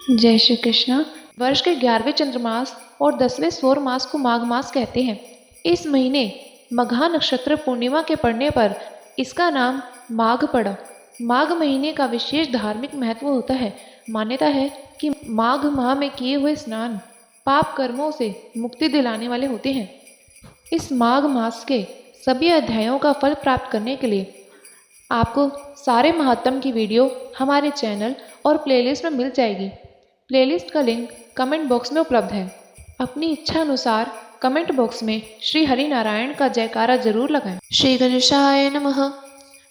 जय श्री कृष्ण। वर्ष के 11वें चंद्रमास और 10वें सौर मास को माघ मास कहते हैं। इस महीने मघा नक्षत्र पूर्णिमा के पड़ने पर इसका नाम माघ पड़ा। माघ महीने का विशेष धार्मिक महत्व होता है। मान्यता है कि माघ माह में किए हुए स्नान पाप कर्मों से मुक्ति दिलाने वाले होते हैं। इस माघ मास के सभी अध्यायों का फल प्राप्त करने के लिए आपको सारे महात्म की वीडियो हमारे चैनल और प्लेलिस्ट में मिल जाएगी। प्लेलिस्ट का लिंक कमेंट बॉक्स में उपलब्ध है। अपनी इच्छा अनुसार कमेंट बॉक्स में श्री हरि नारायण का जयकारा जरूर लगाएं। श्री गणेशाय नमः।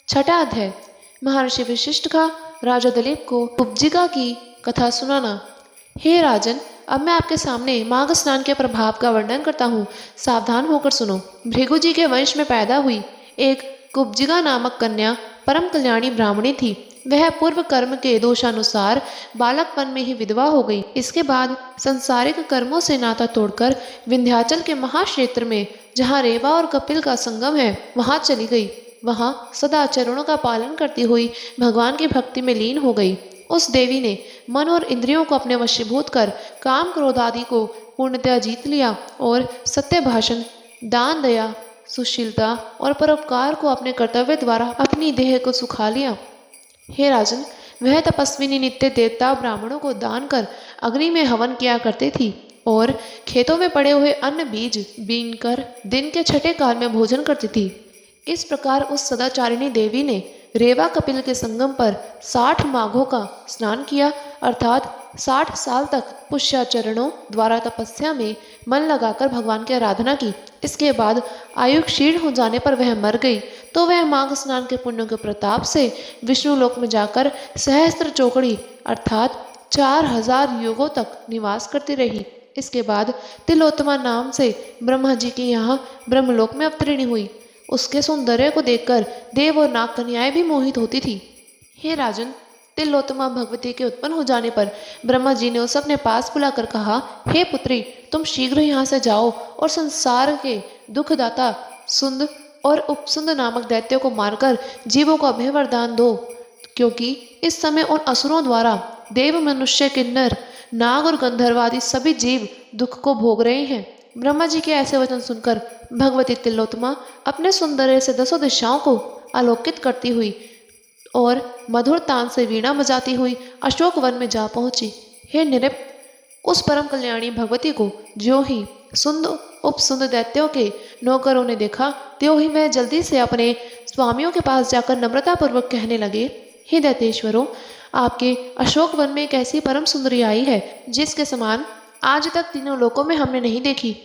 छठा अध्याय। महर्षि वशिष्ठ का राजा दिलीप को उपजिका की कथा सुनाना। हे राजन, अब मैं आपके सामने माघ स्नान के प्रभाव का वर्णन करता हूँ। सावधान होकर सुनो। भृगु जी के वंश में पैदा हुई एक कुब्जिका नामक कन्या परम कल्याणी ब्राह्मणी थी। वह पूर्व कर्म के दोषानुसार बालकपन में ही विधवा हो गई। इसके बाद संसारिक कर्मों से नाता तोड़कर विंध्याचल के महाक्षेत्र में, जहाँ रेवा और कपिल का संगम है, वहां चली गई। वहां सदाचरणों का पालन करती हुई भगवान की भक्ति में लीन हो गई। उस देवी ने मन और इंद्रियों को अपने वशीभूत कर काम क्रोध आदि को पूर्णतया जीत लिया और सत्य भाषण, दान, दया, सुशीलता और परोपकार को अपने कर्तव्य द्वारा अपनी देह को सुखा लिया। हे राजन, वह तपस्विनी नित्य देवता ब्राह्मणों को दान कर अग्नि में हवन किया करती थी और खेतों में पड़े हुए अन्न बीज बीन कर दिन के छठे काल में भोजन करती थी। इस प्रकार उस सदाचारिणी देवी ने रेवा कपिल के संगम पर 60 माघों का स्नान किया, अर्थात 60 साल तक पुष्याचरणों द्वारा तपस्या में मन लगाकर भगवान की आराधना की। इसके बाद आयु क्षीण हो जाने पर वह मर गई। तो वह माघ स्नान के पुण्यों के प्रताप से विष्णु लोक में जाकर सहस्त्र चौकड़ी अर्थात 4000 युगों तक निवास करती रही। इसके बाद तिलोत्तमा नाम से ब्रह्मा जी के यहाँ ब्रह्मलोक में अवतरिणी हुई। उसके सौंदर्य को देखकर देव और नाग कन्याएं भी मोहित होती थी। हे राजन, तिलोत्तमा भगवती के उत्पन्न हो जाने पर ब्रह्मा जी ने उसे अपने पास बुलाकर कहा, हे पुत्री, तुम शीघ्र यहाँ से जाओ और संसार के दुखदाता सुंद और उपसुंद नामक दैत्यों को मारकर जीवों को अभय वरदान दो, क्योंकि इस समय उन असुरों द्वारा देव, मनुष्य, किन्नर, नाग और गंधर्व आदि सभी जीव दुख को भोग रहे हैं। ब्रह्मा जी के ऐसे वचन सुनकर भगवती तिलोत्तमा अपने सौंदर्य से 10 दिशाओं को आलोकित करती हुई और मधुर तान से वीणा बजाती हुई अशोक वन में जा पहुंची। हे नृप, उस परम कल्याणी भगवती को ज्यों ही सुंद उपसुंद दैत्यों के नौकरों ने देखा, त्यों ही वह जल्दी से अपने स्वामियों के पास जाकर नम्रतापूर्वक कहने लगे, हे दैत्येश्वरों, आपके अशोक वन में एक ऐसी परम सुंदरी आई है जिसके समान आज तक तीनों लोकों में हमने नहीं देखी।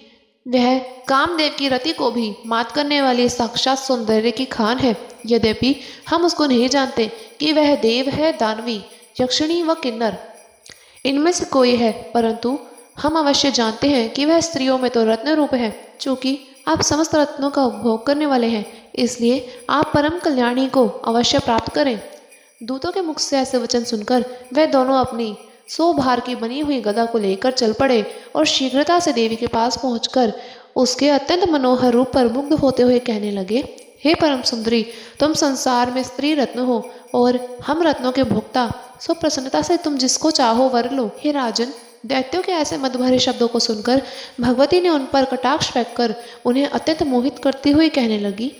वह कामदेव की रति को भी मात करने वाली साक्षात सौंदर्य की खान है। यद्यपि हम उसको नहीं जानते कि वह देव है, दानवी, यक्षिणी व किन्नर इनमें से कोई है, परंतु हम अवश्य जानते हैं कि वह स्त्रियों में तो रत्न रूप है। चूंकि आप समस्त रत्नों का उपभोग करने वाले हैं, इसलिए आप परम कल्याणी को अवश्य प्राप्त करें। दूतों के मुख से ऐसे वचन सुनकर वह दोनों अपनी 100 भार की बनी हुई गदा को लेकर चल पड़े और शीघ्रता से देवी के पास पहुंचकर उसके अत्यंत मनोहर रूप पर मुग्ध होते हुए कहने लगे, हे परम सुंदरी, तुम संसार में स्त्री रत्न हो और हम रत्नों के भोक्ता, सो प्रसन्नता से तुम जिसको चाहो वर लो। हे राजन, दैत्यों के ऐसे मधुभरे शब्दों को सुनकर भगवती ने उन पर कटाक्ष फेंककर उन्हें अत्यंत मोहित करती हुई कहने लगी,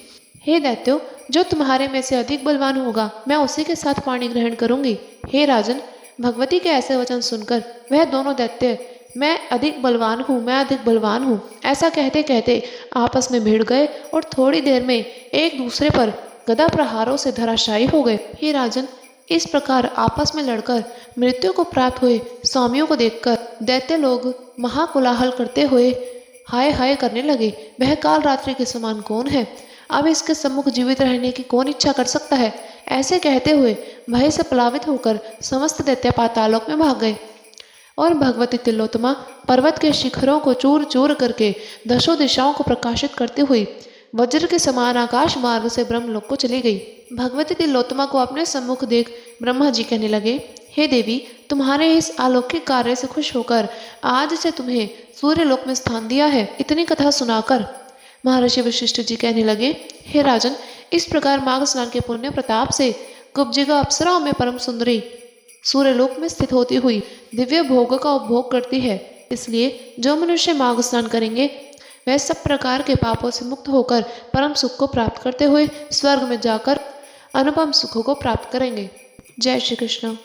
हे दैत्यो, जो तुम्हारे में से अधिक बलवान होगा मैं उसी के साथ पाणी ग्रहण करूंगी। हे राजन, भगवती के ऐसे वचन सुनकर वह दोनों दैत्य मैं अधिक बलवान हूँ, मैं अधिक बलवान हूँ ऐसा कहते कहते आपस में भिड़ गए और थोड़ी देर में एक दूसरे पर गदा प्रहारों से धराशायी हो गए। हे राजन, इस प्रकार आपस में लड़कर मृत्यु को प्राप्त हुए स्वामियों को देखकर दैत्य लोग महाकोलाहल करते हुए हाय हाय करने लगे, वह काल रात्रि के समान कौन है? अब इसके सम्मुख जीवित रहने की कौन इच्छा कर सकता है? ऐसे कहते हुए भय से प्लावित होकर समस्त दैत्य पातालोक में भाग गए और भगवती तिलोत्तमा पर्वत के शिखरों को चूर चूर करके 10 दिशाओं को प्रकाशित करती हुई वज्र के समान आकाश मार्ग से ब्रह्मलोक को चली गई। भगवती तिलोत्तमा को अपने सम्मुख देख ब्रह्मा जी कहने लगे, हे देवी, तुम्हारे इस अलौकिक कार्य से खुश होकर आज से तुम्हें सूर्यलोक में स्थान दिया है। इतनी कथा सुनाकर महर्षि वशिष्ठ जी कहने लगे, हे राजन, इस प्रकार माघ स्नान के पुण्य प्रताप से कुब्जिका अप्सराओं में परम सुंदरी सूर्यलोक में स्थित होती हुई दिव्य भोग का उपभोग करती है। इसलिए जो मनुष्य माघ स्नान करेंगे वह सब प्रकार के पापों से मुक्त होकर परम सुख को प्राप्त करते हुए स्वर्ग में जाकर अनुपम सुखों को प्राप्त करेंगे। जय श्री कृष्ण।